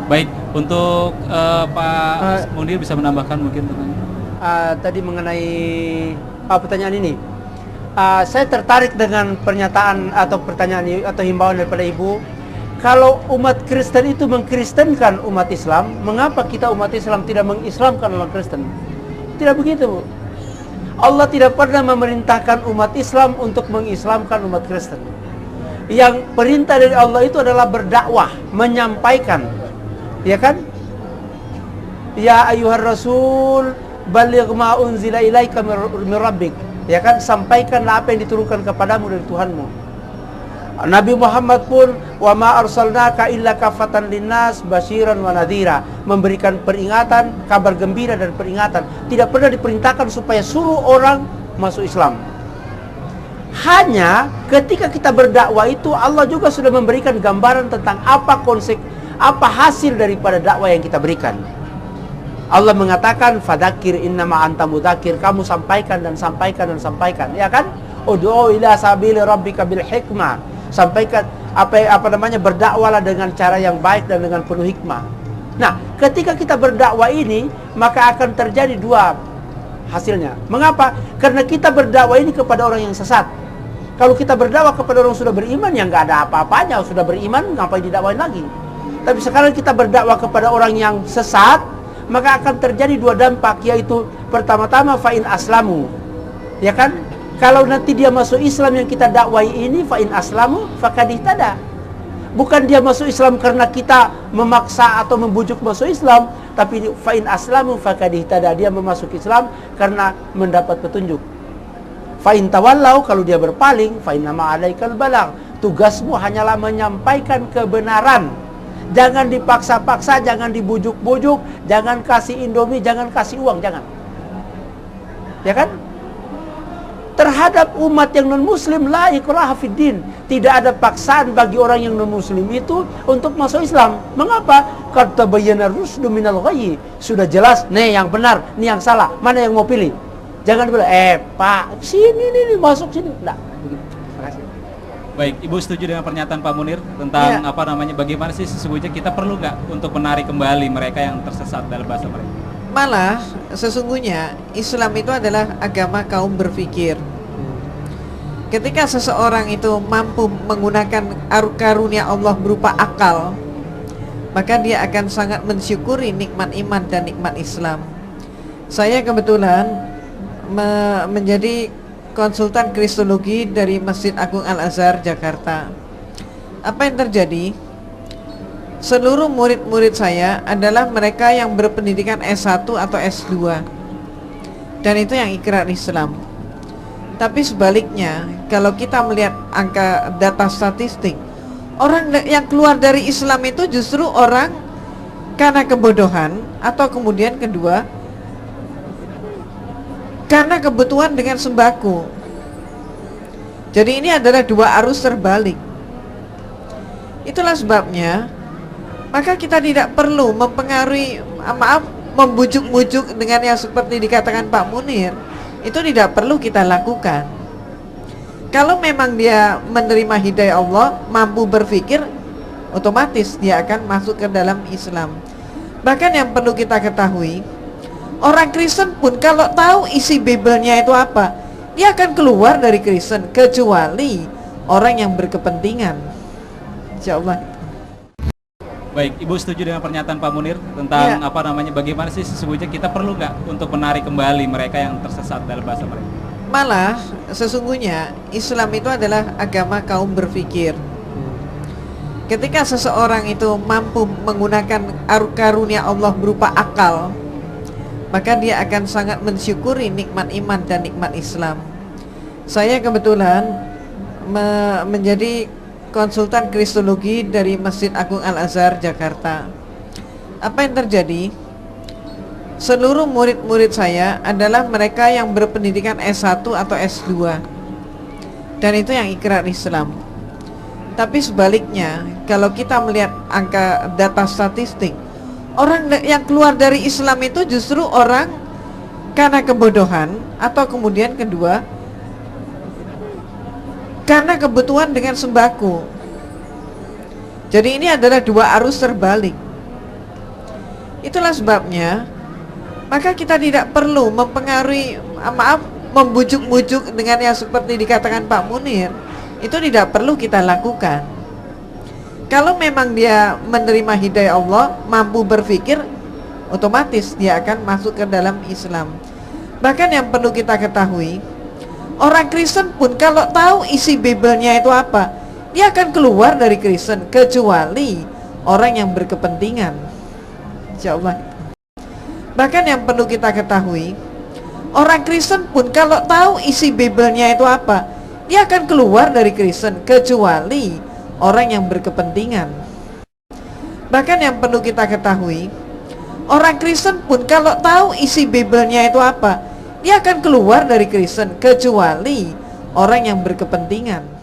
Baik, untuk Pak Munir bisa menambahkan mungkin tentang Tadi mengenai pertanyaan ini, saya tertarik dengan pernyataan atau pertanyaan atau himbauan daripada Ibu. Kalau umat Kristen itu mengkristenkan umat Islam, mengapa kita umat Islam tidak mengislamkan umat Kristen? Tidak begitu. Allah tidak pernah memerintahkan umat Islam untuk mengislamkan umat Kristen. Yang perintah dari Allah itu adalah berdakwah, menyampaikan. Ya kan? Ya ayyuhar rasul baligh ma unzila ilaika min rabbik. Ya kan? Sampaikanlah apa yang diturunkan kepadamu dari Tuhanmu. Nabi Muhammad pun wa ma arsalnaka illa kafatan linnas basyiran wa nadhira, memberikan peringatan, kabar gembira dan peringatan. Tidak pernah diperintahkan supaya suruh orang masuk Islam. Hanya ketika kita berdakwah itu Allah juga sudah memberikan gambaran tentang apa hasil daripada dakwah yang kita berikan. Allah mengatakan fadzakir innama anta mudzakir, kamu sampaikan dan sampaikan dan sampaikan, ya kan? Ud'u ila sabili rabbika bil hikmah, sampaikan berdakwahlah dengan cara yang baik dan dengan penuh hikmah. Nah, ketika kita berdakwah ini, maka akan terjadi dua hasilnya. Mengapa? Karena kita berdakwah ini kepada orang yang sesat. Kalau kita berdakwah kepada orang yang sudah beriman, ya nggak ada apa-apanya. Sudah beriman, ngapain didakwain lagi? Tapi sekarang kita berdakwah kepada orang yang sesat, maka akan terjadi dua dampak, yaitu pertama-tama fa'in aslamu, ya kan? Kalau nanti dia masuk Islam yang kita dakwai ini, fa'in aslamu faqad ihtada. Bukan dia masuk Islam karena kita memaksa atau membujuk masuk Islam, tapi fa'in aslamu faqad ihtada, dia memasuki Islam karena mendapat petunjuk. Fa'in tawallau, kalau dia berpaling, fa'in nama alaikal balagh, tugasmu hanyalah menyampaikan kebenaran. Jangan dipaksa-paksa, jangan dibujuk-bujuk, jangan kasih indomie, jangan kasih uang, jangan. Ya kan? Terhadap umat yang non-muslim, la ikraha fid din, tidak ada paksaan bagi orang yang non-muslim itu untuk masuk Islam. Mengapa? Qad tabayyana rusdu minal ghayy, sudah jelas nih yang benar, nih yang salah, mana yang mau pilih. Jangan bilang, Pak, sini nih masuk sini. Enggak, begitu. Terima kasih. Baik, Ibu setuju dengan pernyataan Pak Munir tentang bagaimana sih sesungguhnya kita perlu nggak untuk menarik kembali mereka yang tersesat dalam bahasa mereka? Malah sesungguhnya Islam itu adalah agama kaum berpikir. Ketika seseorang itu mampu menggunakan karunia Allah berupa akal, maka dia akan sangat mensyukuri nikmat iman dan nikmat Islam. Saya kebetulan menjadi konsultan kristologi dari Masjid Agung Al-Azhar Jakarta. Apa yang terjadi? Seluruh murid-murid saya adalah mereka yang berpendidikan S1 atau S2, dan itu yang ikrar Islam. Tapi sebaliknya, kalau kita melihat angka data statistik, orang yang keluar dari Islam itu justru orang karena kebodohan, atau kemudian kedua karena kebutuhan dengan sembako. Jadi ini adalah dua arus terbalik. Itulah sebabnya maka kita tidak perlu membujuk-bujuk dengan yang seperti dikatakan Pak Munir. Itu tidak perlu kita lakukan. Kalau memang dia menerima hidayah Allah, mampu berpikir, otomatis dia akan masuk ke dalam Islam. Bahkan yang perlu kita ketahui, orang Kristen pun kalau tahu isi Biblenya itu apa, dia akan keluar dari Kristen, kecuali orang yang berkepentingan. Insyaallah. Baik, Ibu setuju dengan pernyataan Pak Munir tentang bagaimana sih sesungguhnya kita perlu nggak untuk menarik kembali mereka yang tersesat dalam bahasa mereka? Malah sesungguhnya Islam itu adalah agama kaum berpikir. Ketika seseorang itu mampu menggunakan karunia Allah berupa akal, maka dia akan sangat mensyukuri nikmat iman dan nikmat Islam. Saya kebetulan menjadi konsultan kristologi dari Masjid Agung Al-Azhar Jakarta. Apa yang terjadi? Seluruh murid-murid saya adalah mereka yang berpendidikan S1 atau S2, dan itu yang ikrar Islam. Tapi sebaliknya, kalau kita melihat angka data statistik, orang yang keluar dari Islam itu justru orang karena kebodohan, atau kemudian kedua karena kebutuhan dengan sembako. Jadi ini adalah dua arus terbalik. Itulah sebabnya maka kita tidak perlu mempengaruhi, membujuk-bujuk dengan yang seperti dikatakan Pak Munir. Itu tidak perlu kita lakukan. Kalau memang dia menerima hidayah Allah, mampu berpikir, otomatis dia akan masuk ke dalam Islam. Bahkan yang perlu kita ketahui, orang Kristen pun kalau tahu isi Bibelnya itu apa, dia akan keluar dari Kristen, kecuali orang yang berkepentingan. Insyaallah. Bahkan yang perlu kita ketahui, orang Kristen pun kalau tahu isi Bibelnya itu apa, dia akan keluar dari Kristen, kecuali orang yang berkepentingan. Bahkan yang perlu kita ketahui, orang Kristen pun kalau tahu isi Bibelnya itu apa, dia akan keluar dari Kristen, kecuali orang yang berkepentingan.